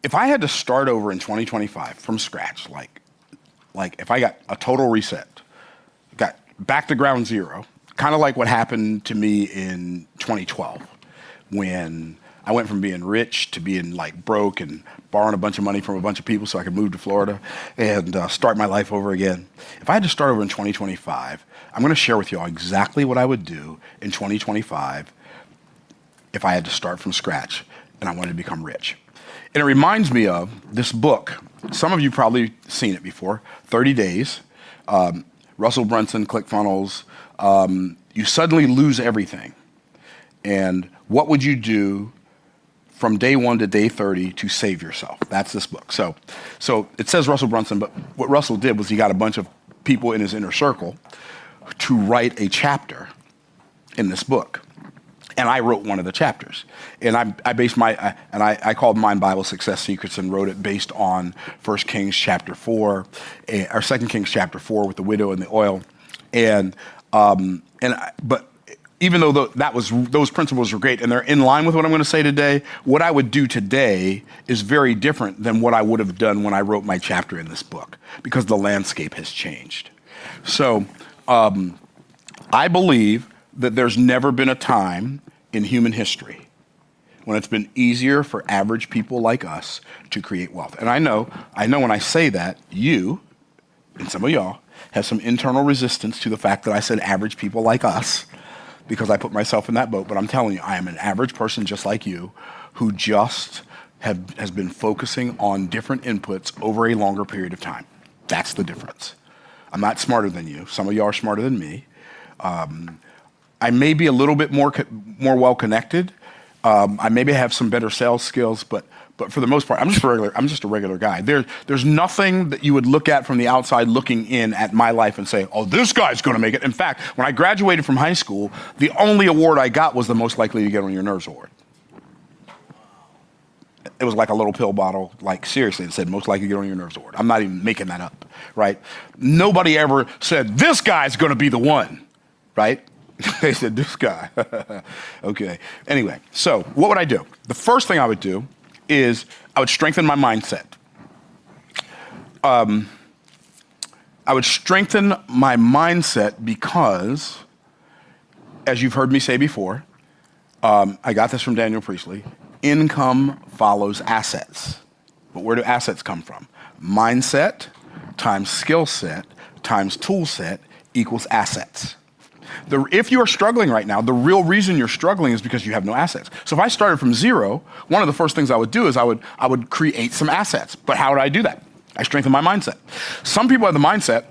if I had to start over in 2025 from scratch, like if I got a total reset, got back to ground zero, kind of like what happened to me in 2012 when I went from being rich to being like broke and borrowing a bunch of money from a bunch of people so I could move to Florida and start my life over again. If I had to start over in 2025, I'm going to share with you all exactly what I would do in 2025 if I had to start from scratch and I wanted to become rich. And it reminds me of this book. Some of you probably seen it before, 30 Days, Russell Brunson, ClickFunnels. You suddenly lose everything. And what would you do from day 1 to day 30 to save yourself? That's this book. So it says Russell Brunson, but what Russell did was he got a bunch of people in his inner circle to write a chapter in this book. And I wrote one of the chapters. And I based I called mine Bible Success Secrets and wrote it based on 1 Kings chapter 4, or 2 Kings chapter 4 with the widow and the oil. But even though those principles were great and they're in line with what I'm going to say today, what I would do today is very different than what I would have done when I wrote my chapter in this book, because the landscape has changed. So I believe that there's never been a time in human history when it's been easier for average people like us to create wealth. And I know when I say that, you, and some of y'all, have some internal resistance to the fact that I said average people like us, because I put myself in that boat. But I'm telling you, I am an average person just like you who just has been focusing on different inputs over a longer period of time. That's the difference. I'm not smarter than you. Some of y'all are smarter than me. I may be a little bit more well-connected. I maybe have some better sales skills, but for the most part, I'm just a regular guy. There's nothing that you would look at from the outside looking in at my life and say, oh, this guy's going to make it. In fact, when I graduated from high school, the only award I got was the most likely to get on your nerves award. It was like a little pill bottle, like seriously, it said most likely to get on your nerves award. I'm not even making that up, right? Nobody ever said, this guy's going to be the one, right? They said, this guy. Okay. Anyway, so what would I do? The first thing I would do is I would strengthen my mindset. I would strengthen my mindset because, as you've heard me say before, I got this from Daniel Priestley, income follows assets. But where do assets come from? Mindset times skill set times tool set equals assets. If you are struggling right now, the real reason you're struggling is because you have no assets. So if I started from zero, one of the first things I would do is I would create some assets. But how would I do that? I strengthen my mindset. Some people have the mindset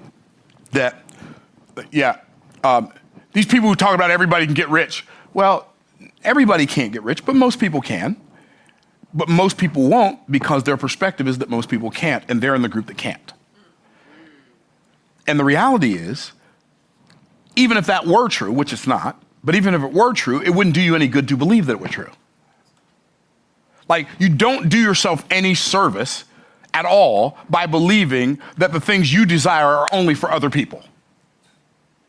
that, these people who talk about everybody can get rich. Well, everybody can't get rich, but most people can. But most people won't because their perspective is that most people can't, and they're in the group that can't. And the reality is, even if that were true, which it's not, but even if it were true, it wouldn't do you any good to believe that it were true. Like, you don't do yourself any service at all by believing that the things you desire are only for other people.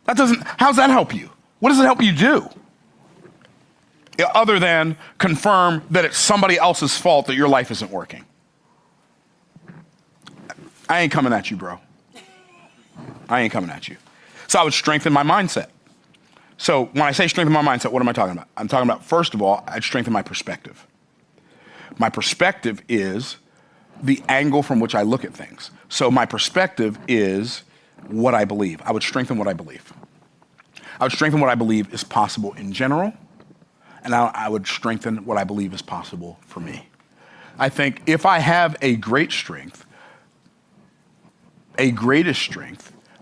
How's that help you? What does it help you do? Other than confirm that it's somebody else's fault that your life isn't working. I ain't coming at you, bro. I ain't coming at you. So I would strengthen my mindset. So when I say strengthen my mindset, what am I talking about? I'm talking about, first of all, I'd strengthen my perspective. My perspective is the angle from which I look at things. So my perspective is what I believe. I would strengthen what I believe. I would strengthen what I believe is possible in general, and I would strengthen what I believe is possible for me. I think if I have a greatest strength,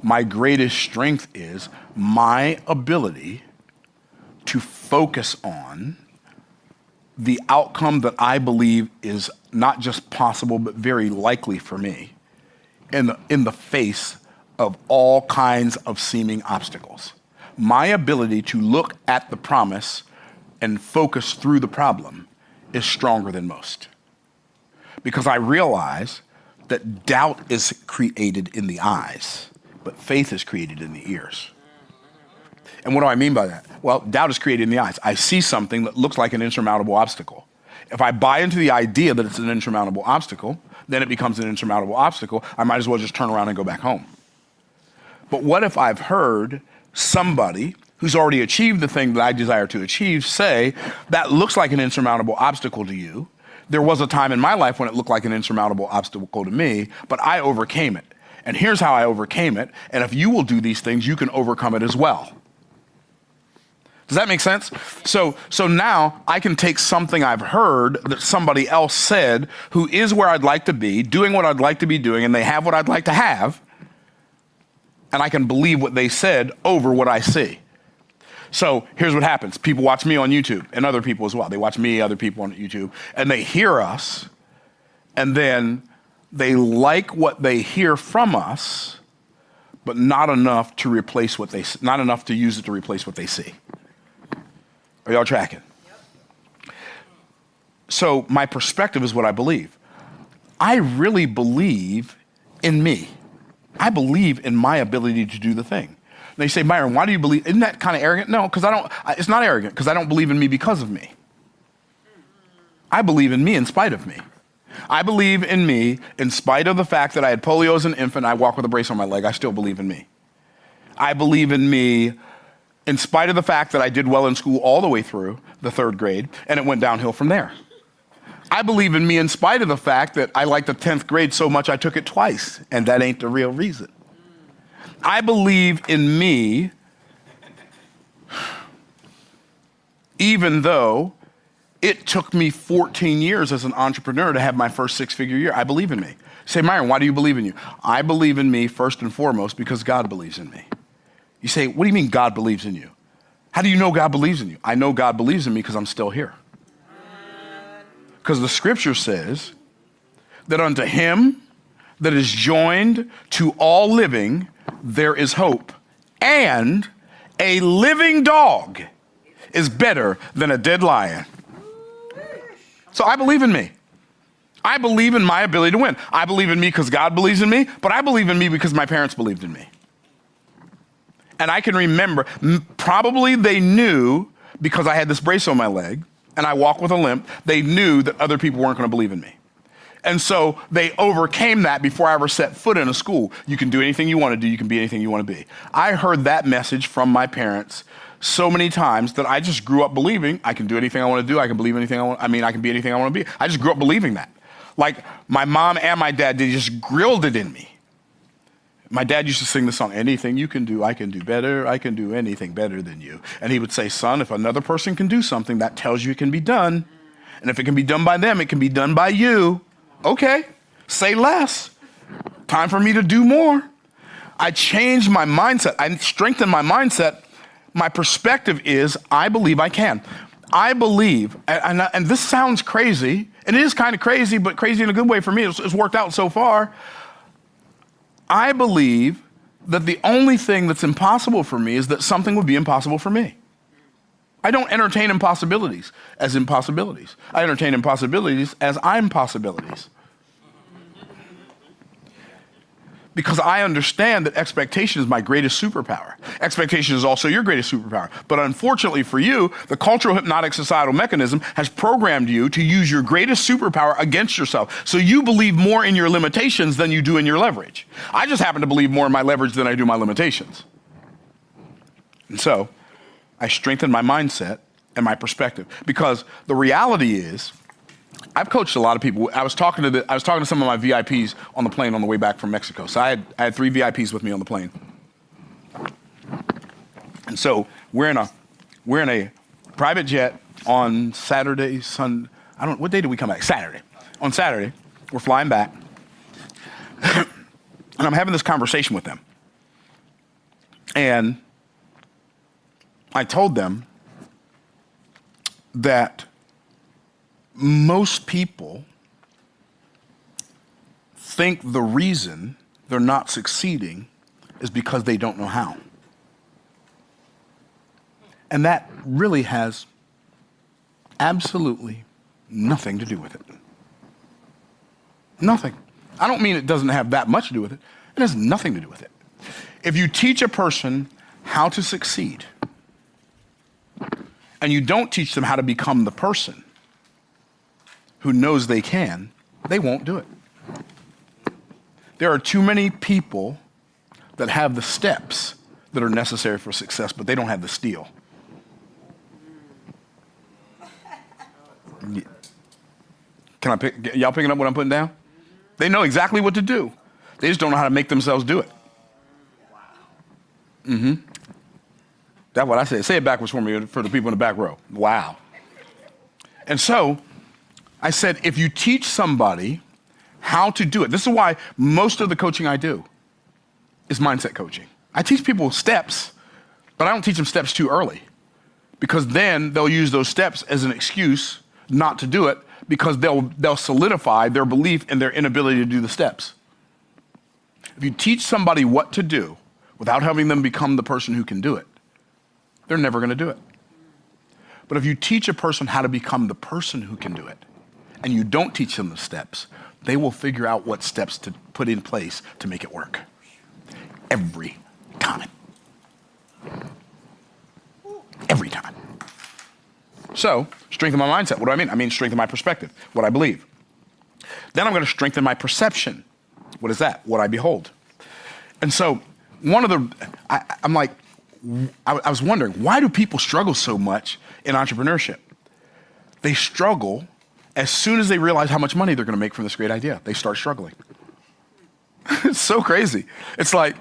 my greatest strength is my ability to focus on the outcome that I believe is not just possible, but very likely for me in the face of all kinds of seeming obstacles. My ability to look at the promise and focus through the problem is stronger than most. Because I realize that doubt is created in the eyes, but faith is created in the ears. And what do I mean by that? Well, doubt is created in the eyes. I see something that looks like an insurmountable obstacle. If I buy into the idea that it's an insurmountable obstacle, then it becomes an insurmountable obstacle. I might as well just turn around and go back home. But what if I've heard somebody who's already achieved the thing that I desire to achieve say, that looks like an insurmountable obstacle to you. There was a time in my life when it looked like an insurmountable obstacle to me, but I overcame it. And here's how I overcame it. And if you will do these things, you can overcome it as well. Does that make sense? So now I can take something I've heard that somebody else said who is where I'd like to be, doing what I'd like to be doing, and they have what I'd like to have, and I can believe what they said over what I see. So here's what happens. People watch me on YouTube, and other people as well. They watch me, other people on YouTube, and they hear us, and then they like what they hear from us, but not enough to replace what not enough to use it to replace what they see. Are y'all tracking? Yep. So my perspective is what I believe. I really believe in me. I believe in my ability to do the thing. And they say, Myron, why do you believe? Isn't that kind of arrogant? No, because it's not arrogant, because I don't believe in me because of me. I believe in me in spite of me. I believe in me in spite of the fact that I had polio as an infant, I walk with a brace on my leg, I still believe in me. I believe in me in spite of the fact that I did well in school all the way through the 3rd grade, and it went downhill from there. I believe in me in spite of the fact that I liked the 10th grade so much I took it twice, and that ain't the real reason. I believe in me even though it took me 14 years as an entrepreneur to have my first 6-figure year. I believe in me. Say, Myron, why do you believe in you? I believe in me first and foremost because God believes in me. You say, what do you mean God believes in you? How do you know God believes in you? I know God believes in me because I'm still here. Because the scripture says that unto him that is joined to all living, there is hope. And a living dog is better than a dead lion. So I believe in me. I believe in my ability to win. I believe in me because God believes in me, but I believe in me because my parents believed in me. And I can remember, probably they knew, because I had this brace on my leg and I walk with a limp, they knew that other people weren't going to believe in me. And so they overcame that before I ever set foot in a school. You can do anything you want to do. You can be anything you want to be. I heard that message from my parents so many times that I just grew up believing I can do anything I want to do. I can believe anything I want. I mean, I can be anything I want to be. I just grew up believing that. Like my mom and my dad, they just grilled it in me. My dad used to sing the song, anything you can do, I can do better. I can do anything better than you. And he would say, son, if another person can do something, that tells you it can be done. And if it can be done by them, it can be done by you. Okay, say less. Time for me to do more. I changed my mindset. I strengthened my mindset. My perspective is, I believe I can. I believe, and this sounds crazy, and it is kind of crazy, but crazy in a good way for me. It's worked out so far. I believe that the only thing that's impossible for me is that something would be impossible for me. I don't entertain impossibilities as impossibilities. I entertain impossibilities as I'm possibilities. Because I understand that expectation is my greatest superpower. Expectation is also your greatest superpower. But unfortunately for you, the cultural hypnotic societal mechanism has programmed you to use your greatest superpower against yourself. So you believe more in your limitations than you do in your leverage. I just happen to believe more in my leverage than I do my limitations. And so I strengthen my mindset and my perspective. Because the reality is, I've coached a lot of people. I was talking to some of my VIPs on the plane on the way back from Mexico. So I had 3 VIPs with me on the plane. And so we're in a private jet on Saturday, what day did we come back? Saturday. On Saturday, we're flying back. And I'm having this conversation with them. And I told them that most people think the reason they're not succeeding is because they don't know how. And that really has absolutely nothing to do with it. Nothing. I don't mean it doesn't have that much to do with it. It has nothing to do with it. If you teach a person how to succeed and you don't teach them how to become the person, who knows they can, they won't do it. There are too many people that have the steps that are necessary for success, but they don't have the steel. Can I pick, y'all picking up what I'm putting down? They know exactly what to do. They just don't know how to make themselves do it. Mm-hmm. That's what I said. Say it backwards for me for the people in the back row. Wow. And so I said, if you teach somebody how to do it, this is why most of the coaching I do is mindset coaching. I teach people steps, but I don't teach them steps too early, because then they'll use those steps as an excuse not to do it, because they'll solidify their belief in their inability to do the steps. If you teach somebody what to do without having them become the person who can do it, they're never going to do it. But if you teach a person how to become the person who can do it, and you don't teach them the steps, they will figure out what steps to put in place to make it work. Every time. Every time. So, strengthen my mindset. What do I mean? I mean strengthen my perspective, what I believe. Then I'm going to strengthen my perception. What is that? What I behold. And so, I was wondering, why do people struggle so much in entrepreneurship? They struggle as soon as they realize how much money they're going to make from this great idea. They start struggling. It's so crazy. It's like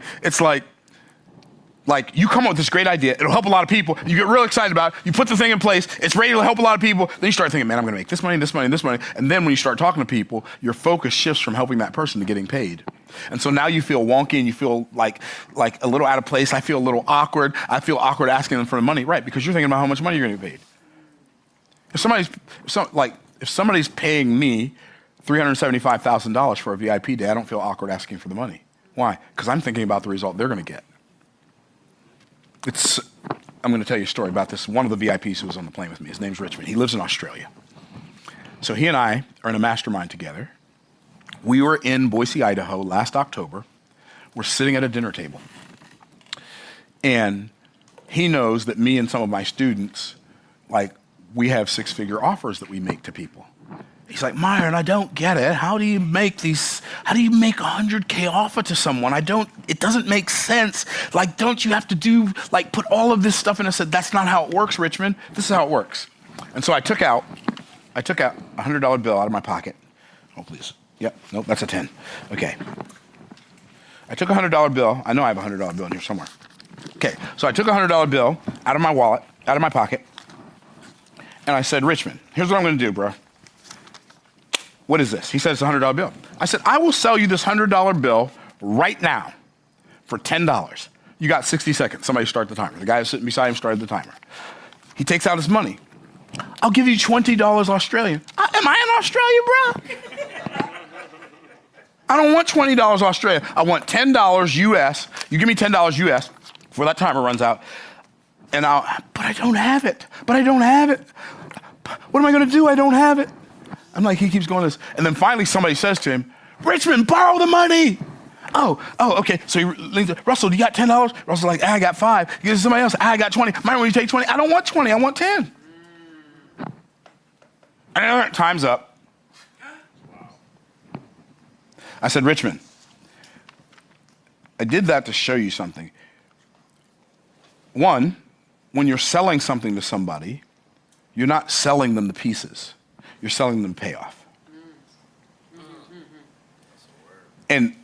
you come up with this great idea, it'll help a lot of people, you get real excited about it, you put the thing in place, it's ready to help a lot of people, then you start thinking, man, I'm gonna make this money, this money, this money, and then when you start talking to people, your focus shifts from helping that person to getting paid. And so now you feel wonky and you feel like a little out of place, I feel a little awkward, I feel awkward asking them for the money, right, because you're thinking about how much money you're gonna get paid. If somebody's paying me $375,000 for a VIP day, I don't feel awkward asking for the money. Why? Because I'm thinking about the result they're gonna get. I'm going to tell you a story about this. One of the VIPs who was on the plane with me, his name's Richmond. He lives in Australia. So he and I are in a mastermind together. We were in Boise, Idaho last October. We're sitting at a dinner table. And he knows that me and some of my students, we have six-figure offers that we make to people. He's like, Myron, I don't get it. How do you make 100K offer to someone? It doesn't make sense. Don't you have to put all of this stuff in? I said, that's not how it works, Richmond. This is how it works. And so I took out a $100 bill out of my pocket. Oh, please. Yep, nope, that's a 10. Okay. I took a $100 bill. I know I have a $100 bill in here somewhere. Okay, so I took a $100 bill out of my wallet, out of my pocket, and I said, Richmond, here's what I'm gonna do, bro. What is this? He said it's a $100 bill. I said, I will sell you this $100 bill right now for $10. You got 60 seconds. Somebody start the timer. The guy who's sitting beside him started the timer. He takes out his money. I'll give you $20 Australian. Am I in Australia, bro? I don't want $20 Australian. I want $10 US. You give me $10 US before that timer runs out. But I don't have it. But I don't have it. What am I going to do? I don't have it. I'm like, he keeps going this. And then finally somebody says to him, Richmond, borrow the money. Oh, okay. So he leans, Russell, do you got $10? Russell's like, I got 5. He gives somebody else, I got 20. Myron, will you take 20? I don't want 20, I want 10. And time's up. I said, Richmond, I did that to show you something. One, when you're selling something to somebody, you're not selling them the pieces. You're selling them payoff. And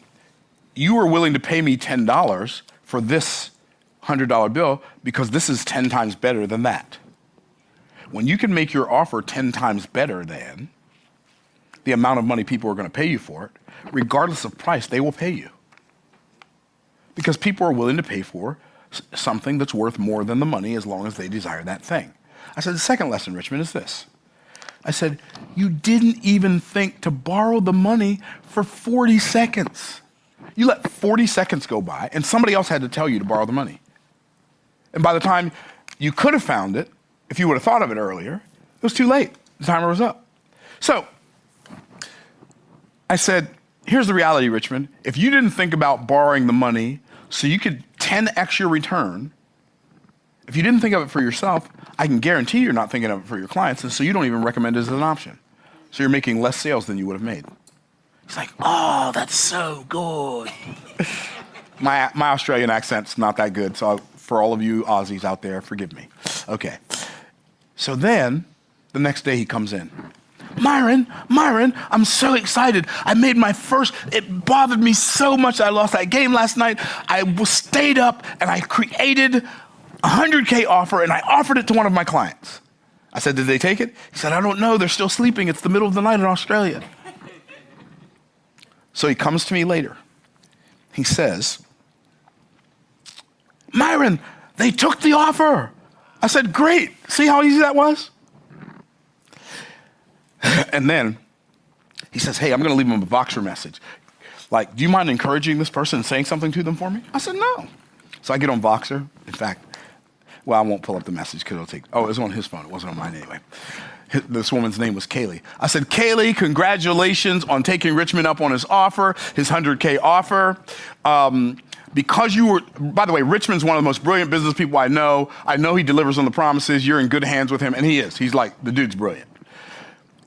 you were willing to pay me $10 for this $100 bill because this is 10 times better than that. When you can make your offer 10 times better than the amount of money people are going to pay you for it, regardless of price, they will pay you. Because people are willing to pay for something that's worth more than the money as long as they desire that thing. I said, the second lesson, Richmond, is this. I said, you didn't even think to borrow the money for 40 seconds. You let 40 seconds go by, and somebody else had to tell you to borrow the money. And by the time you could have found it, if you would have thought of it earlier, it was too late. The timer was up. So I said, here's the reality, Richmond. If you didn't think about borrowing the money so you could 10x your return, if you didn't think of it for yourself, I can guarantee you're not thinking of it for your clients, and so you don't even recommend it as an option. So you're making less sales than you would have made. He's like, oh, that's so good. My Australian accent's not that good, so for all of you Aussies out there, forgive me. Okay. So then, the next day he comes in. Myron, I'm so excited. I made my first, it bothered me so much that I lost that game last night. I stayed up and I created a 100K offer and I offered it to one of my clients. I said, did they take it? He said, I don't know, they're still sleeping. It's the middle of the night in Australia. So he comes to me later. He says, Myron, they took the offer. I said, great. See how easy that was? And then he says, hey, I'm going to leave him a Voxer message. Like, do you mind encouraging this person and saying something to them for me? I said, no. So I get on Voxer. In fact, well, I won't pull up the message because it'll take, it was on his phone. It wasn't on mine anyway. This woman's name was Kaylee. I said, Kaylee, congratulations on taking Richmond up on his offer, his 100K offer. Because you were, by the way, Richmond's one of the most brilliant business people I know. I know he delivers on the promises. You're in good hands with him, and he is. He's like, the dude's brilliant.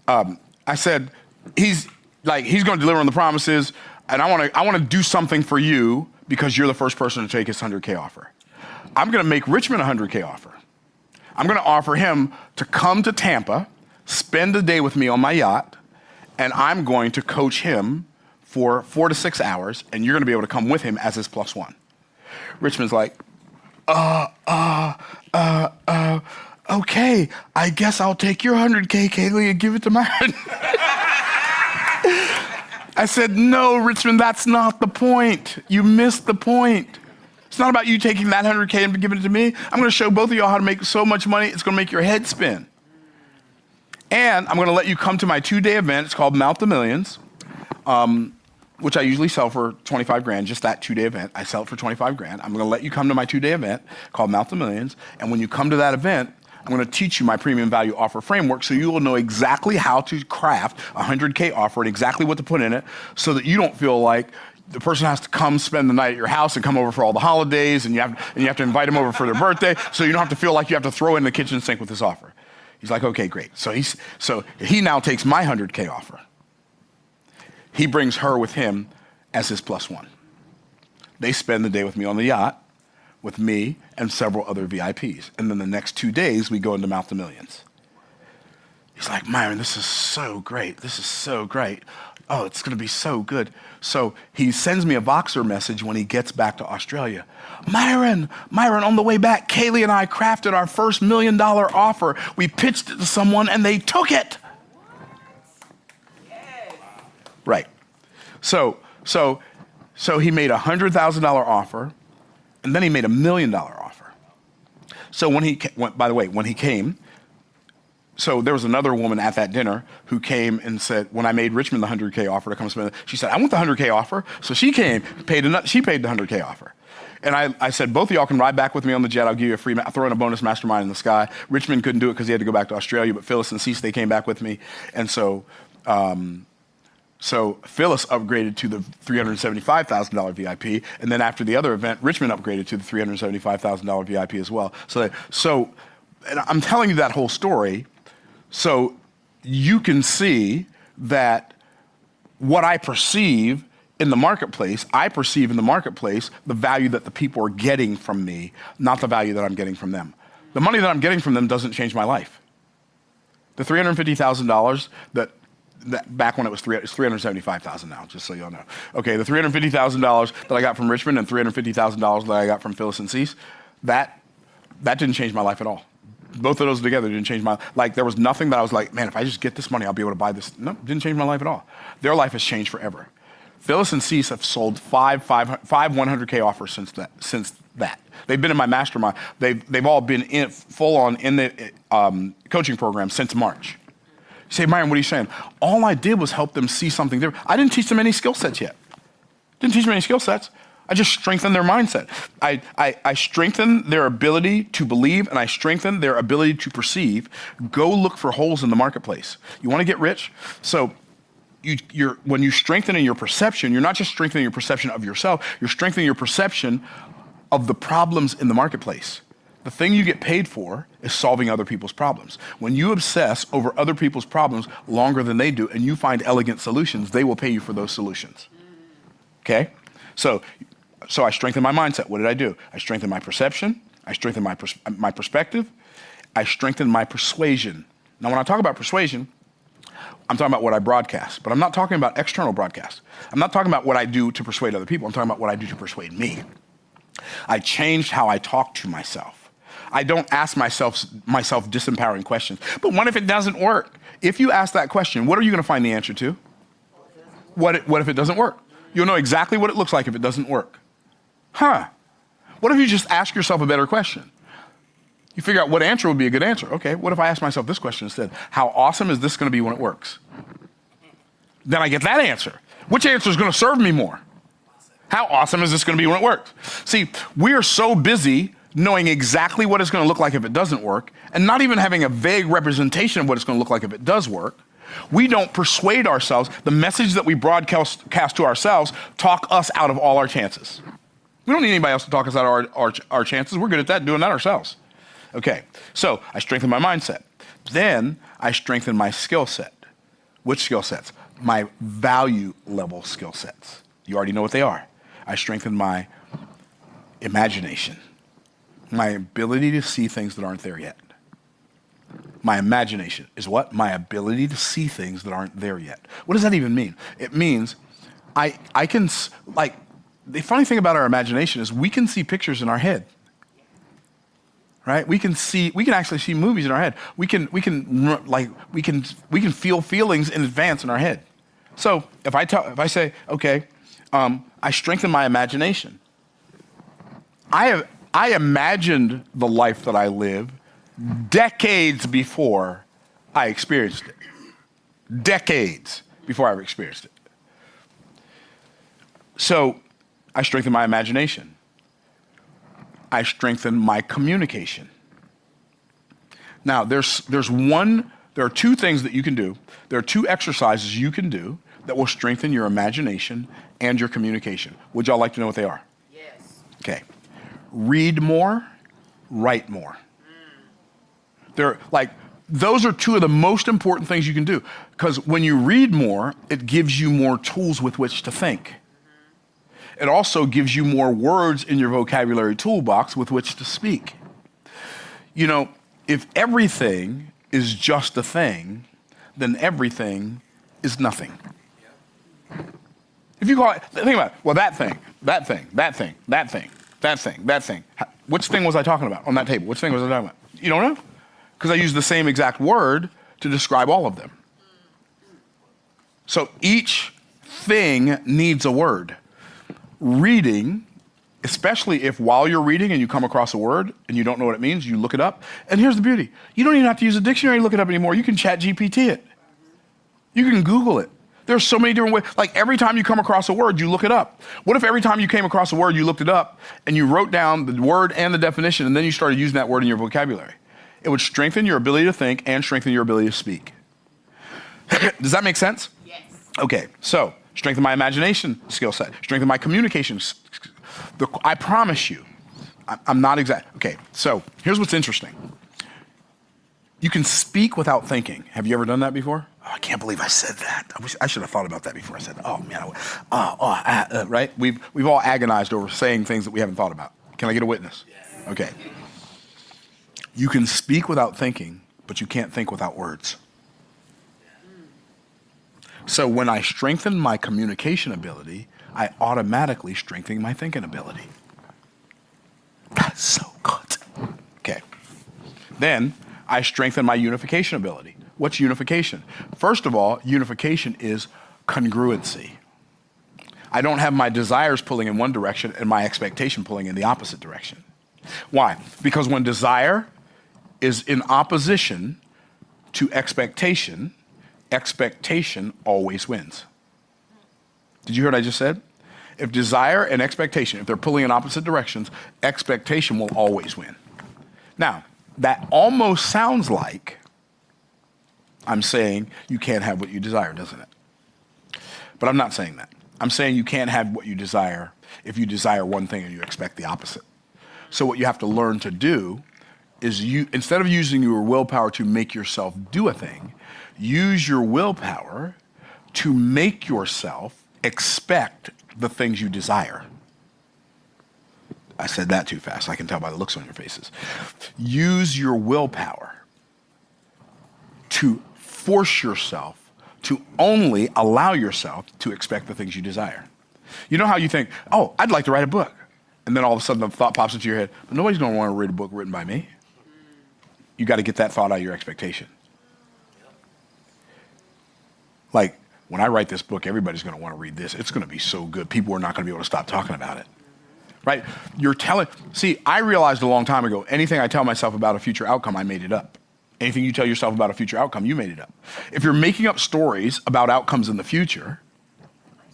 I said, he's going to deliver on the promises, and I want to do something for you because you're the first person to take his 100K offer. I'm going to make Richmond a 100K offer. I'm going to offer him to come to Tampa, spend a day with me on my yacht, and I'm going to coach him for 4 to 6 hours, and you're going to be able to come with him as his plus one. Richmond's like, okay, I guess I'll take your 100K, Kaylee, and give it to Myron. I said, no, Richmond, that's not the point. You missed the point. It's not about you taking that 100K and giving it to me. I'm going to show both of y'all how to make so much money, it's going to make your head spin. And I'm going to let you come to my 2-day event. It's called Mouth to Millions, which I usually sell for 25 grand, just that 2-day event. I sell it for 25 grand. I'm going to let you come to my 2-day event called Mouth to Millions. And when you come to that event, I'm going to teach you my premium value offer framework so you will know exactly how to craft a 100K offer and exactly what to put in it so that you don't feel like the person has to come spend the night at your house and come over for all the holidays and you have to invite them over for their birthday so you don't have to feel like you have to throw in the kitchen sink with this offer. He's like, okay, great. So he now takes my 100K offer. He brings her with him as his plus one. They spend the day with me on the yacht, with me and several other VIPs. And then the next 2 days, we go into Mouth to Millions. He's like, Myron, this is so great. This is so great. Oh, it's going to be so good. So he sends me a Voxer message when he gets back to Australia. Myron, on the way back, Kaylee and I crafted our first $1 million offer. We pitched it to someone and they took it. Yes. Right. So he made a $100,000 offer, and then he made a $1 million offer. So when he came, so there was another woman at that dinner who came and said, when I made Richmond the 100K offer to come spend, she said, I want the 100K offer. So she came, she paid the 100K offer. And I said, both of y'all can ride back with me on the jet. I'll give you a free, I'll throw in a bonus mastermind in the sky. Richmond couldn't do it because he had to go back to Australia, but Phyllis and Cease, they came back with me. And so Phyllis upgraded to the $375,000 VIP, and then after the other event, Richmond upgraded to the $375,000 VIP as well. So and I'm telling you that whole story so you can see that what I perceive in the marketplace, I perceive in the marketplace the value that the people are getting from me, not the value that I'm getting from them. The money that I'm getting from them doesn't change my life. The $350,000 that back when it's $375,000 now, just so y'all know. Okay, the $350,000 that I got from Richmond and $350,000 that I got from Phyllis and Cease, that didn't change my life at all. Both of those together didn't change my, like there was nothing that I was like, man, if I just get this money, I'll be able to buy this. No, didn't change my life at all. Their life has changed forever. Phyllis and Cease have sold five 100K offers since that. They've been in my mastermind. They've all been full on in the coaching program since March. You say, Myron, what are you saying? All I did was help them see something different. I didn't teach them any skill sets yet. I just strengthened their mindset. I strengthened their ability to believe, and I strengthened their ability to perceive. Go look for holes in the marketplace. You want to get rich? So when you strengthen in your perception, you're not just strengthening your perception of yourself, you're strengthening your perception of the problems in the marketplace. The thing you get paid for is solving other people's problems. When you obsess over other people's problems longer than they do and you find elegant solutions, they will pay you for those solutions. Okay? So I strengthened my mindset. What did I do? I strengthened my perception. I strengthened my perspective. I strengthened my persuasion. Now, when I talk about persuasion, I'm talking about what I broadcast, but I'm not talking about external broadcast. I'm not talking about what I do to persuade other people. I'm talking about what I do to persuade me. I changed how I talk to myself. I don't ask myself disempowering questions. But what if it doesn't work? If you ask that question, what are you going to find the answer to? What if it doesn't work? You'll know exactly what it looks like if it doesn't work. What if you just ask yourself a better question? You figure out what answer would be a good answer. Okay, what if I ask myself this question instead? How awesome is this going to be when it works? Then I get that answer. Which answer is going to serve me more? How awesome is this going to be when it works? See, we are so busy knowing exactly what it's going to look like if it doesn't work, and not even having a vague representation of what it's going to look like if it does work. We don't persuade ourselves. The message that we broadcast to ourselves talk us out of all our chances. We don't need anybody else to talk us out of our chances. We're good at that, doing that ourselves. Okay, so I strengthened my mindset. Then I strengthened my skill set. Which skill sets? My value level skill sets. You already know what they are. I strengthened my imagination. My ability to see things that aren't there yet. My imagination is what? My ability to see things that aren't there yet. What does that even mean? It means I can, like, the funny thing about our imagination is we can see pictures in our head. Right? We can actually see movies in our head. We can feel feelings in advance in our head. So if I say, okay, I strengthen my imagination. I imagined the life that I live decades before I experienced it. Decades before I ever experienced it. So I strengthen my imagination. I strengthen my communication. Now, there are two things that you can do. There are two exercises you can do that will strengthen your imagination and your communication. Would y'all like to know what they are? Yes. Okay. Read more, write more. Those are two of the most important things you can do, because when you read more, it gives you more tools with which to think. It also gives you more words in your vocabulary toolbox with which to speak. You know, if everything is just a thing, then everything is nothing. If you call it, think about it, well, that thing. Which thing was I talking about on that table? Which thing was I talking about? You don't know? Because I used the same exact word to describe all of them. So each thing needs a word. Reading, especially if while you're reading and you come across a word and you don't know what it means, you look it up. And here's the beauty. You don't even have to use a dictionary to look it up anymore. You can chat GPT it. You can Google it. There's so many different ways. Like every time you come across a word, you look it up. What if every time you came across a word, you looked it up and you wrote down the word and the definition and then you started using that word in your vocabulary? It would strengthen your ability to think and strengthen your ability to speak. Does that make sense? Yes. Okay, so strengthen my imagination skill set, strengthen my communication. I promise you, I'm not exact. Okay, so here's what's interesting. You can speak without thinking. Have you ever done that before? Oh, I can't believe I said that. I should have thought about that before I said, oh man, right? We've all agonized over saying things that we haven't thought about. Can I get a witness? Yes. Okay. You can speak without thinking, but you can't think without words. So when I strengthen my communication ability, I automatically strengthen my thinking ability. That's so good. Okay. Then I strengthen my unification ability. What's unification? First of all, unification is congruency. I don't have my desires pulling in one direction and my expectation pulling in the opposite direction. Why? Because when desire is in opposition to expectation, expectation always wins. Did you hear what I just said? If desire and expectation, if they're pulling in opposite directions, expectation will always win. Now, that almost sounds like I'm saying you can't have what you desire, doesn't it? But I'm not saying that. I'm saying you can't have what you desire if you desire one thing and you expect the opposite. So what you have to learn to do is instead of using your willpower to make yourself do a thing, use your willpower to make yourself expect the things you desire. I said that too fast. I can tell by the looks on your faces. Use your willpower to force yourself to only allow yourself to expect the things you desire. You know how you think, oh, I'd like to write a book. And then all of a sudden the thought pops into your head, but nobody's going to want to read a book written by me. You got to get that thought out of your expectation. Like, when I write this book, everybody's going to want to read this. It's going to be so good. People are not going to be able to stop talking about it. Right? See, I realized a long time ago, anything I tell myself about a future outcome, I made it up. Anything you tell yourself about a future outcome, you made it up. If you're making up stories about outcomes in the future,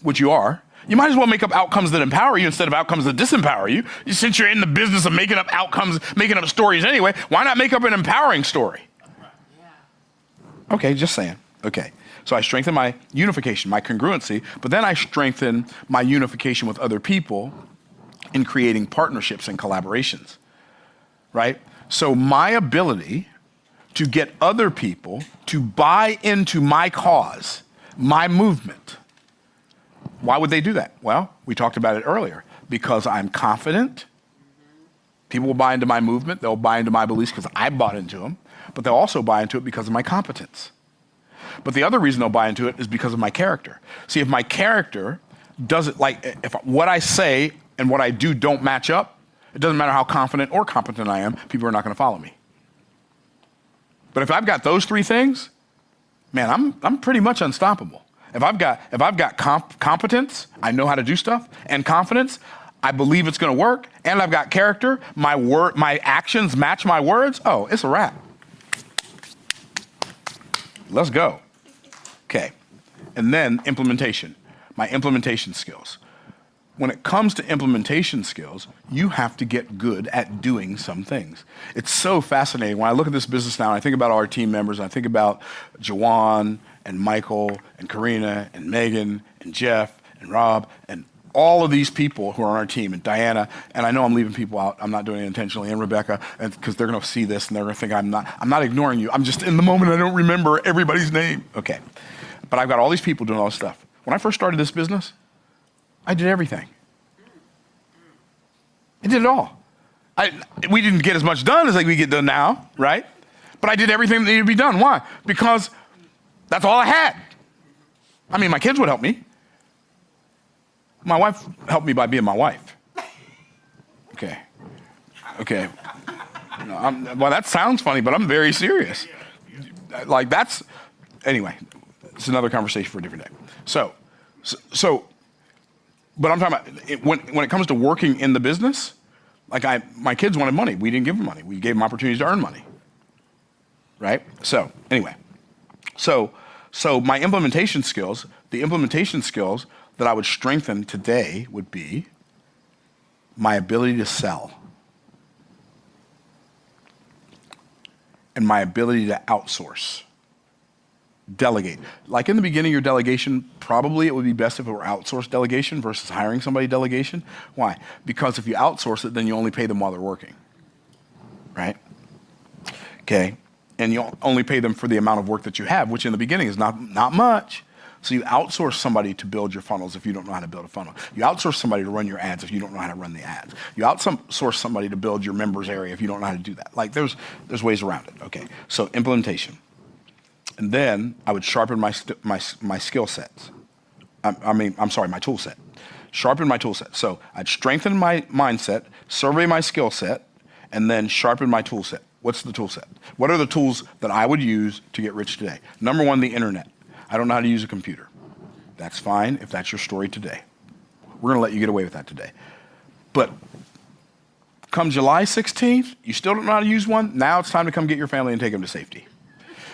which you are, you might as well make up outcomes that empower you instead of outcomes that disempower you. Since you're in the business of making up outcomes, making up stories anyway, why not make up an empowering story? Okay, just saying. Okay. So I strengthen my unification, my congruency, but then I strengthen my unification with other people in creating partnerships and collaborations, right? So my ability to get other people to buy into my cause, my movement. Why would they do that? Well, we talked about it earlier. Because I'm confident. People will buy into my movement. They'll buy into my beliefs because I bought into them. But they'll also buy into it because of my competence. But the other reason they'll buy into it is because of my character. See, if my character doesn't, if what I say and what I do don't match up, it doesn't matter how confident or competent I am, people are not going to follow me. But if I've got those three things, man, I'm pretty much unstoppable. If I've got competence, I know how to do stuff, and confidence, I believe it's going to work, and I've got character, my actions match my words, oh, it's a wrap. Let's go. Okay. And then implementation, my implementation skills. When it comes to implementation skills, you have to get good at doing some things. It's so fascinating. When I look at this business now, and I think about our team members, and I think about Jawan and Michael and Karina and Megan and Jeff and Rob and all of these people who are on our team, and Diana, and I know I'm leaving people out. I'm not doing it intentionally, and Rebecca, because they're going to see this and they're going to think I'm not ignoring you. I'm just in the moment. I don't remember everybody's name. Okay. But I've got all these people doing all this stuff. When I first started this business, I did everything. I did it all. We didn't get as much done as we get done now, right? But I did everything that needed to be done. Why? Because that's all I had. I mean, my kids would help me. My wife helped me by being my wife. Okay. Well, that sounds funny, but I'm very serious. Anyway, it's another conversation for a different day. But I'm talking about when it comes to working in the business, my kids wanted money. We didn't give them money. We gave them opportunities to earn money. Right? So anyway, so my implementation skills, the implementation skills that I would strengthen today would be my ability to sell and my ability to outsource, delegate. Like in the beginning of your delegation, probably it would be best if it were outsourced delegation versus hiring somebody delegation. Why? Because if you outsource it, then you only pay them while they're working, right? Okay, and you only pay them for the amount of work that you have, which in the beginning is not much. So you outsource somebody to build your funnels if you don't know how to build a funnel. You outsource somebody to run your ads if you don't know how to run the ads. You outsource somebody to build your members area if you don't know how to do that. There's ways around it. Okay, so implementation. And then I would sharpen my skill sets. My tool set. Sharpen my tool set. So I'd strengthen my mindset, survey my skill set, and then sharpen my tool set. What's the tool set? What are the tools that I would use to get rich today? Number one, the internet. I don't know how to use a computer. That's fine if that's your story today. We're going to let you get away with that today. But come July 16th, you still don't know how to use one? Now it's time to come get your family and take them to safety.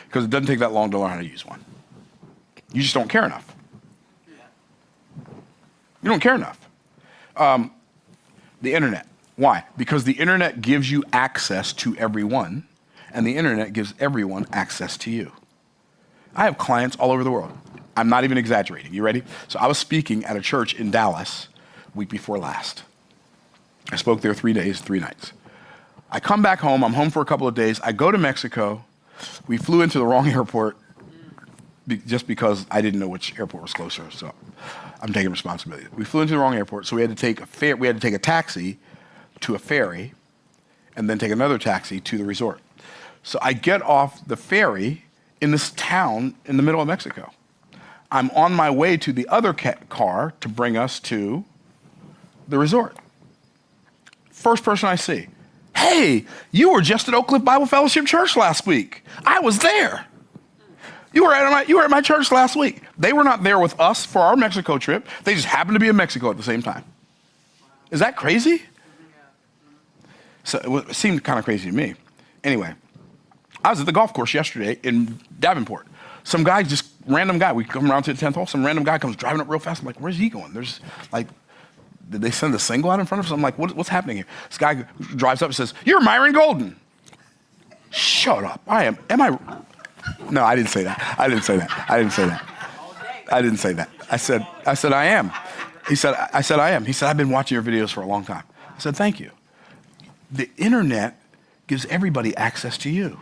Because it doesn't take that long to learn how to use one. You just don't care enough. You don't care enough. The internet. Why? Because the internet gives you access to everyone, and the internet gives everyone access to you. I have clients all over the world. I'm not even exaggerating. You ready? So I was speaking at a church in Dallas week before last. I spoke there 3 days, 3 nights. I come back home. I'm home for a couple of days. I go to Mexico. We flew into the wrong airport just because I didn't know which airport was closer. So I'm taking responsibility. We flew into the wrong airport, so we had to take a taxi to a ferry, and then take another taxi to the resort. So I get off the ferry in this town in the middle of Mexico. I'm on my way to the other car to bring us to the resort. First person I see, hey, you were just at Oak Cliff Bible Fellowship Church last week. I was there. You were at my church last week. They were not there with us for our Mexico trip. They just happened to be in Mexico at the same time. Is that crazy? So it seemed kind of crazy to me. Anyway, I was at the golf course yesterday in Davenport. Some guy, random guy, we come around to the 10th hole, some random guy comes driving up real fast. I'm like, where's he going? There's like, did they send a single out in front of us? I'm like, what's happening here? This guy drives up and says, you're Myron Golden. Shut up. Am I? No, I didn't say that. I didn't say that. I said, I am. I said, I am. He said, I've been watching your videos for a long time. I said, thank you. The internet gives everybody access to you.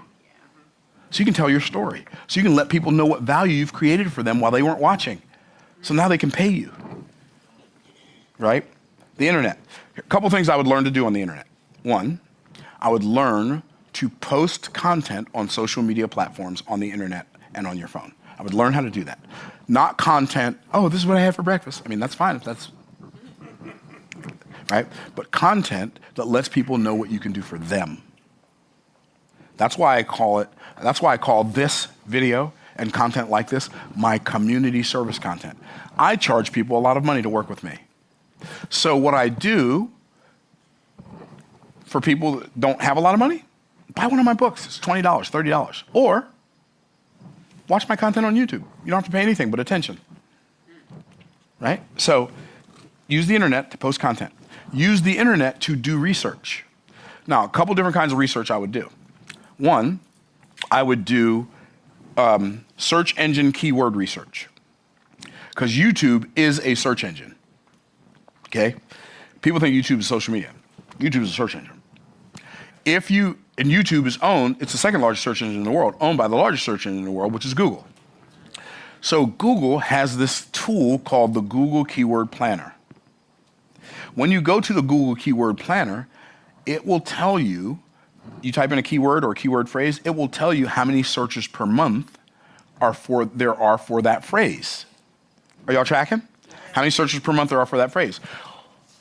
So you can tell your story. So you can let people know what value you've created for them while they weren't watching. So now they can pay you. Right? The internet. A couple things I would learn to do on the internet. One, I would learn to post content on social media platforms on the internet and on your phone. I would learn how to do that. Not content, oh, this is what I had for breakfast. I mean, that's fine if that's, right? But content that lets people know what you can do for them. That's why I call this video and content like this my community service content. I charge people a lot of money to work with me. So what I do for people that don't have a lot of money, buy one of my books. It's $20, $30. Or watch my content on YouTube. You don't have to pay anything but attention. Right? So use the internet to post content. Use the internet to do research. Now, a couple different kinds of research I would do. One, I would do search engine keyword research, because YouTube is a search engine. Okay? People think YouTube is social media. YouTube is a search engine. And YouTube is it's the second largest search engine in the world, owned by the largest search engine in the world, which is Google. So Google has this tool called the Google Keyword Planner. When you go to the Google Keyword Planner, it will tell you, you type in a keyword or a keyword phrase, it will tell you how many searches per month there are for that phrase. Are y'all tracking? How many searches per month there are for that phrase?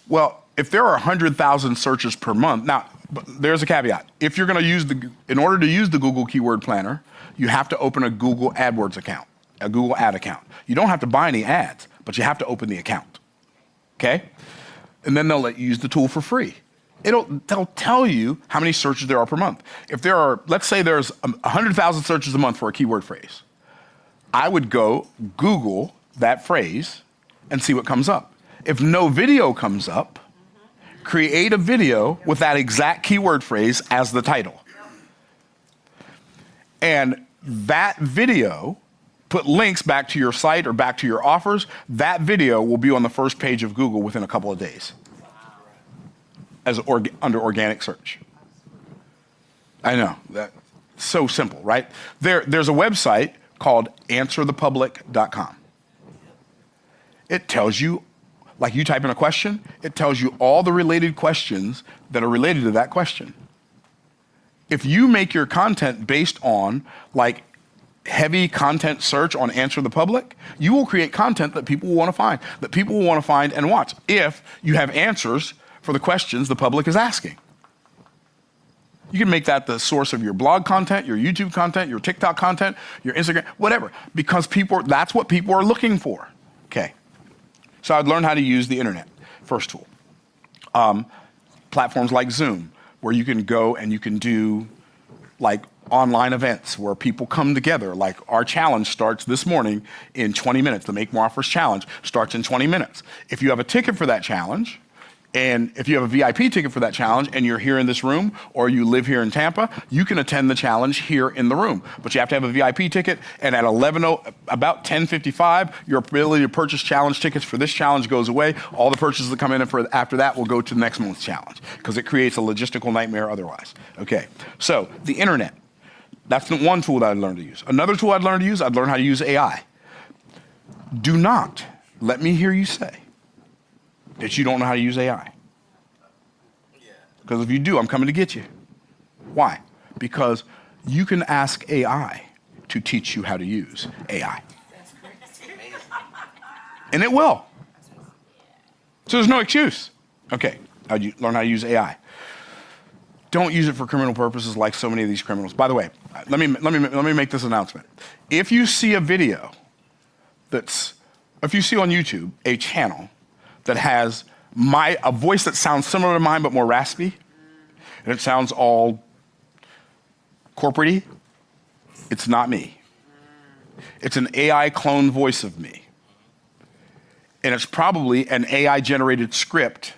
Well, if there are 100,000 searches per month, now, there's a caveat. If you're going to in order to use the Google Keyword Planner, you have to open a Google AdWords account, a Google ad account. You don't have to buy any ads, but you have to open the account. Okay? And then they'll let you use the tool for free. They'll tell you how many searches there are per month. If there are, let's say there's 100,000 searches a month for a keyword phrase, I would go Google that phrase and see what comes up. If no video comes up, create a video with that exact keyword phrase as the title. And that video, put links back to your site or back to your offers, that video will be on the first page of Google within a couple of days as under organic search. I know, that's so simple, right? There's a website called answerthepublic.com. It tells you, like you type in a question, it tells you all the related questions that are related to that question. If you make your content based on like heavy content search on Answer the Public, you will create content that people will want to find, and watch if you have answers for the questions the public is asking. You can make that the source of your blog content, your YouTube content, your TikTok content, your Instagram, whatever, because that's what people are looking for. Okay. So I'd learn how to use the internet, first tool. Platforms like Zoom, where you can go and you can do like online events where people come together. Like our challenge starts this morning in 20 minutes. The Make More Offers challenge starts in 20 minutes. If you have a ticket for that challenge, And if you have a VIP ticket for that challenge and you're here in this room or you live here in Tampa, you can attend the challenge here in the room. But you have to have a VIP ticket, and at about 10:55, your ability to purchase challenge tickets for this challenge goes away. All the purchases that come in after that will go to the next month's challenge because it creates a logistical nightmare otherwise. Okay, so the internet. That's the one tool that I'd learned to use. Another tool I'd learned to use, I'd learned how to use AI. Do not let me hear you say that you don't know how to use AI. Because if you do, I'm coming to get you. Why? Because you can ask AI to teach you how to use AI. And it will. So there's no excuse. Okay, how'd you learn how to use AI? Don't use it for criminal purposes like so many of these criminals. By the way, let me make this announcement. If you see a video if you see on YouTube a channel that has a voice that sounds similar to mine but more raspy, and it sounds all corporate-y, it's not me. It's an AI clone voice of me. And it's probably an AI-generated script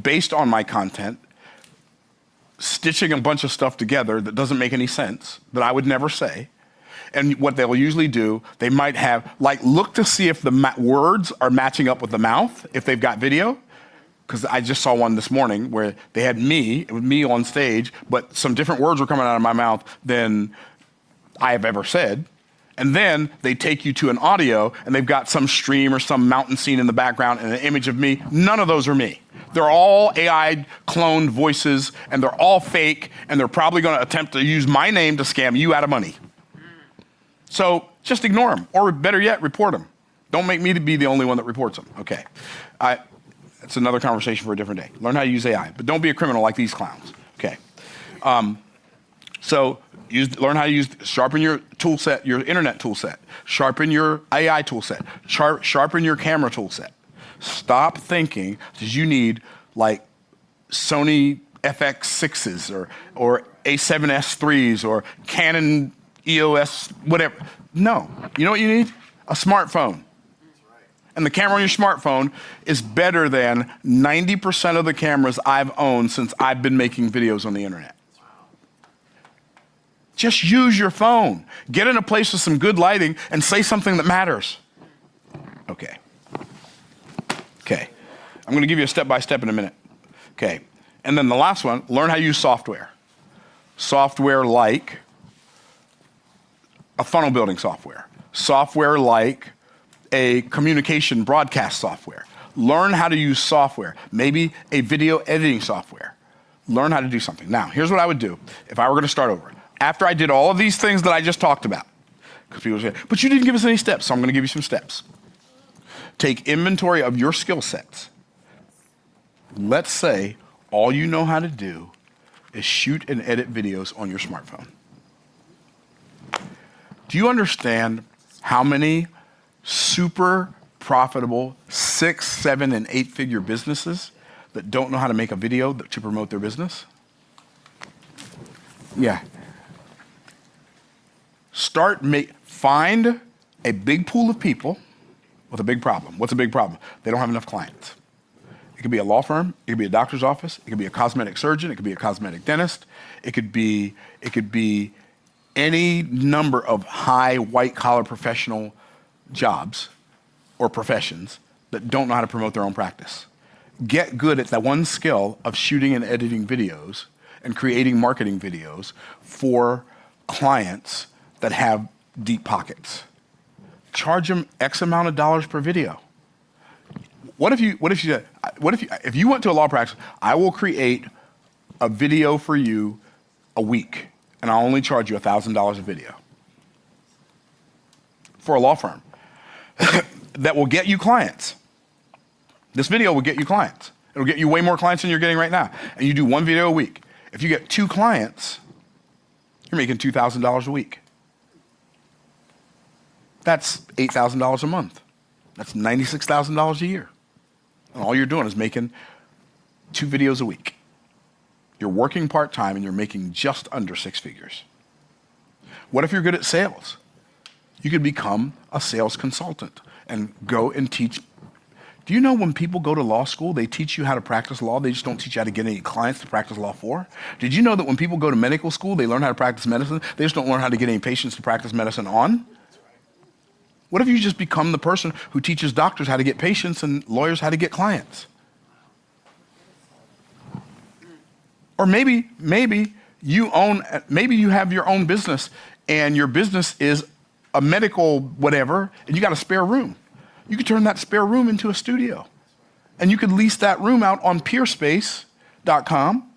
based on my content, stitching a bunch of stuff together that doesn't make any sense, that I would never say. And what they'll usually do, they might have, look to see if the words are matching up with the mouth, if they've got video. Because I just saw one this morning where they had it was me on stage, but some different words were coming out of my mouth than I have ever said. And then they take you to an audio, and they've got some stream or some mountain scene in the background and an image of me. None of those are me. They're all AI cloned voices, and they're all fake, and they're probably going to attempt to use my name to scam you out of money. So just ignore them, or better yet, report them. Don't make me to be the only one that reports them. Okay. It's another conversation for a different day. Learn how to use AI, but don't be a criminal like these clowns. Okay. So learn how to sharpen your tool set, your internet tool set. Sharpen your AI tool set. Sharpen your camera tool set. Stop thinking that you need Sony FX6s or A7S3s or Canon EOS, whatever. No. You know what you need? A smartphone. And the camera on your smartphone is better than 90% of the cameras I've owned since I've been making videos on the internet. Just use your phone. Get in a place with some good lighting and say something that matters. Okay. I'm going to give you a step-by-step in a minute. Okay. And then the last one, learn how to use software. Software like a funnel building software. Software like a communication broadcast software. Learn how to use software. Maybe a video editing software. Learn how to do something. Now, here's what I would do if I were going to start over. After I did all of these things that I just talked about, because people say, but you didn't give us any steps, so I'm going to give you some steps. Take inventory of your skill sets. Let's say all you know how to do is shoot and edit videos on your smartphone. Do you understand how many super profitable 6, 7, and 8-figure businesses that don't know how to make a video to promote their business? Yeah. Find a big pool of people with a big problem. What's a big problem? They don't have enough clients. It could be a law firm. It could be a doctor's office. It could be a cosmetic surgeon. It could be a cosmetic dentist. It could be any number of high white-collar professional jobs or professions that don't know how to promote their own practice. Get good at that one skill of shooting and editing videos and creating marketing videos for clients that have deep pockets. Charge them X amount of dollars per video. If you went to a law practice, I will create a video for you a week, and I'll only charge you $1,000 a video for a law firm that will get you clients. This video will get you clients. It'll get you way more clients than you're getting right now. And you do one video a week. If you get 2 clients, you're making $2,000 a week. That's $8,000 a month. That's $96,000 a year. And all you're doing is making 2 videos a week. You're working part-time and you're making just under 6 figures. What if you're good at sales? You could become a sales consultant and go and teach Do you know when people go to law school, they teach you how to practice law, they just don't teach you how to get any clients to practice law for? Did you know that when people go to medical school, they learn how to practice medicine, they just don't learn how to get any patients to practice medicine on? What if you just become the person who teaches doctors how to get patients and lawyers how to get clients? Or maybe you have your own business and your business is a medical whatever, and you got a spare room. You could turn that spare room into a studio. And you could lease that room out on peerspace.com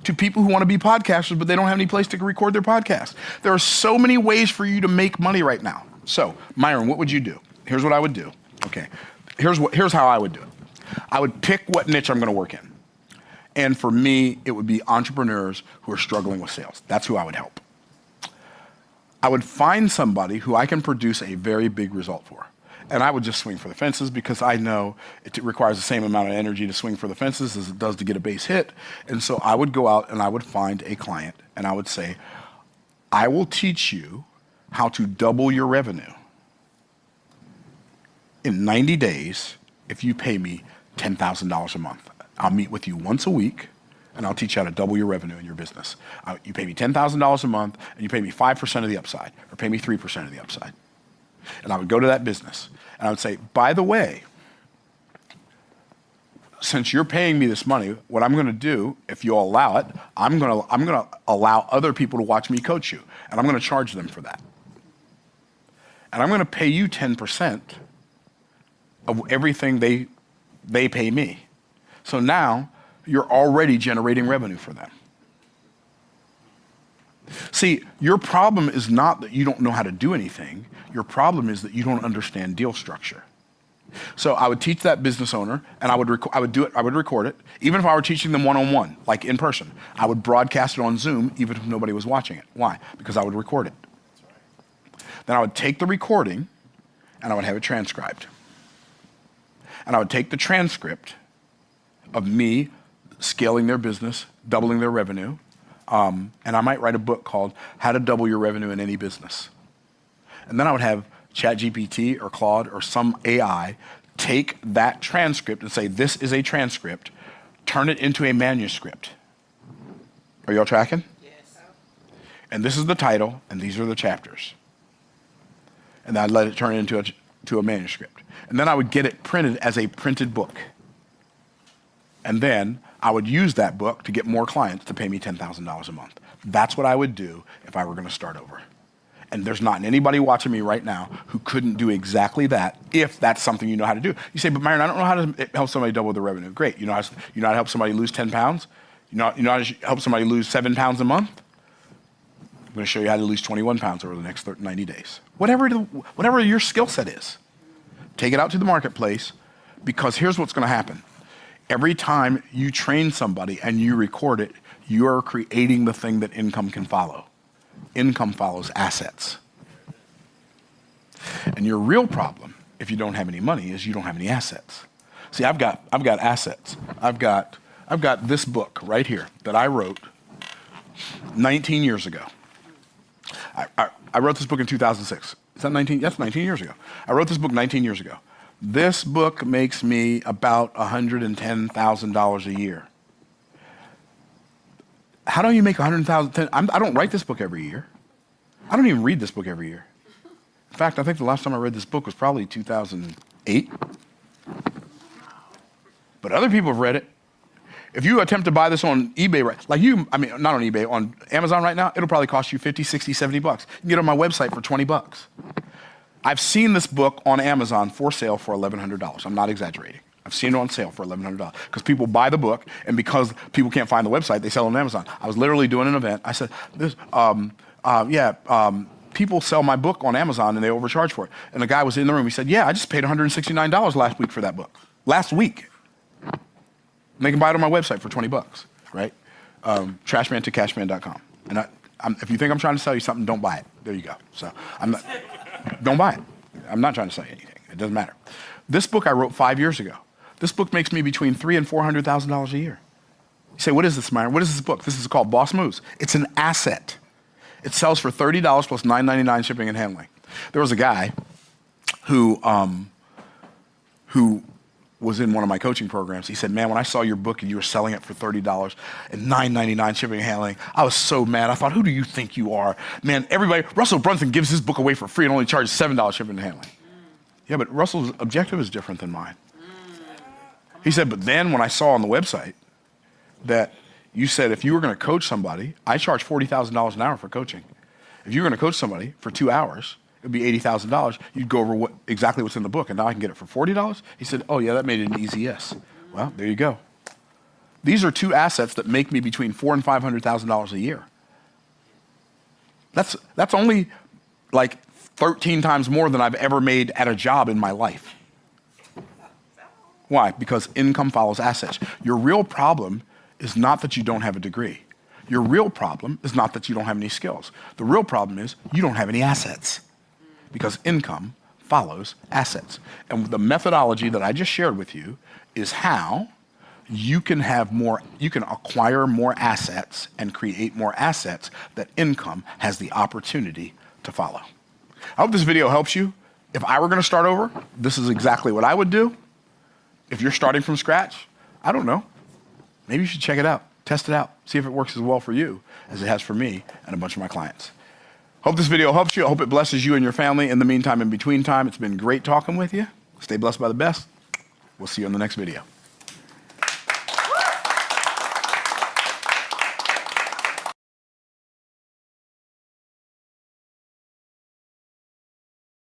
to people who want to be podcasters, but they don't have any place to record their podcast. There are so many ways for you to make money right now. So, Myron, what would you do? Here's what I would do. Okay, here's how I would do it. I would pick what niche I'm going to work in. And for me, it would be entrepreneurs who are struggling with sales. That's who I would help. I would find somebody who I can produce a very big result for. And I would just swing for the fences because I know it requires the same amount of energy to swing for the fences as it does to get a base hit. And so I would go out and I would find a client and I would say, I will teach you how to double your revenue in 90 days if you pay me $10,000 a month. I'll meet with you once a week and I'll teach you how to double your revenue in your business. You pay me $10,000 a month and you pay me 5% of the upside or pay me 3% of the upside. And I would go to that business and I would say, by the way, since you're paying me this money, what I'm going to do, if you'll allow it, I'm going to allow other people to watch me coach you, and I'm going to charge them for that. And I'm going to pay you 10% of everything they pay me. So now you're already generating revenue for them. See, your problem is not that you don't know how to do anything. Your problem is that you don't understand deal structure. So I would teach that business owner, and I would record it, even if I were teaching them one-on-one, like in person. I would broadcast it on Zoom, even if nobody was watching it. Why? Because I would record it. Then I would take the recording, and I would have it transcribed. And I would take the transcript of me scaling their business, doubling their revenue, and I might write a book called How to Double Your Revenue in Any Business. And then I would have ChatGPT or Claude or some AI take that transcript and say, this is a transcript, turn it into a manuscript. Are y'all tracking? Yes. And this is the title, and these are the chapters. And I'd let it turn it into a manuscript. And then I would get it printed as a printed book. And then I would use that book to get more clients to pay me $10,000 a month. That's what I would do if I were going to start over. And there's not anybody watching me right now who couldn't do exactly that if that's something you know how to do. You say, but Myron, I don't know how to help somebody double their revenue. Great. You know how to help somebody lose 10 pounds? You know how to help somebody lose 7 pounds a month? I'm going to show you how to lose 21 pounds over the next 90 days. Whatever your skill set is, take it out to the marketplace, because here's what's going to happen. Every time you train somebody and you record it, you are creating the thing that income can follow. Income follows assets. And your real problem, if you don't have any money, is you don't have any assets. See, I've got assets. I've got this book right here that I wrote 19 years ago. I wrote this book in 2006. Is that 19? That's 19 years ago. I wrote this book 19 years ago. This book makes me about $110,000 a year. How do you make $100,000? I don't write this book every year. I don't even read this book every year. In fact, I think the last time I read this book was probably 2008. But other people have read it. If you attempt to buy this on eBay, not on eBay, on Amazon right now, it'll probably cost you 50, 60, 70 bucks. You can get it on my website for 20 bucks. I've seen this book on Amazon for sale for $1,100. I'm not exaggerating. I've seen it on sale for $1,100 because people buy the book, and because people can't find the website, they sell it on Amazon. I was literally doing an event. I said, people sell my book on Amazon and they overcharge for it. And the guy was in the room. He said, yeah, I just paid $169 last week for that book. Last week. And they can buy it on my website for 20 bucks, right? Trashman2cashman.com. And if you think I'm trying to sell you something, don't buy it. There you go. So don't buy it. I'm not trying to sell you anything. It doesn't matter. This book I wrote 5 years ago. This book makes me between $300,000 and $400,000 a year. You say, what is this, Myron? What is this book? This is called Boss Moves. It's an asset. It sells for $30 plus $9.99 shipping and handling. There was a guy who was in one of my coaching programs. He said, man, when I saw your book and you were selling it for $30 and $9.99 shipping and handling, I was so mad. I thought, who do you think you are? Man, Russell Brunson gives his book away for free and only charges $7 shipping and handling. Yeah, but Russell's objective is different than mine. He said, but then when I saw on the website that you said if you were going to coach somebody, I charge $40,000 an hour for coaching. If you were going to coach somebody for 2 hours, it would be $80,000. You'd go over exactly what's in the book, and now I can get it for $40? He said, oh yeah, that made it an easy yes. Well, there you go. These are two assets that make me between $400,000 and $500,000 a year. That's only like 13 times more than I've ever made at a job in my life. Why? Because income follows assets. Your real problem is not that you don't have a degree. Your real problem is not that you don't have any skills. The real problem is you don't have any assets, because income follows assets. And the methodology that I just shared with you is how you can acquire more assets and create more assets that income has the opportunity to follow. I hope this video helps you. If I were going to start over, this is exactly what I would do. If you're starting from scratch, I don't know. Maybe you should check it out, test it out, see if it works as well for you as it has for me and a bunch of my clients. Hope this video helps you. I hope it blesses you and your family. In the meantime, in between time, it's been great talking with you. Stay blessed by the best. We'll see you in the next video.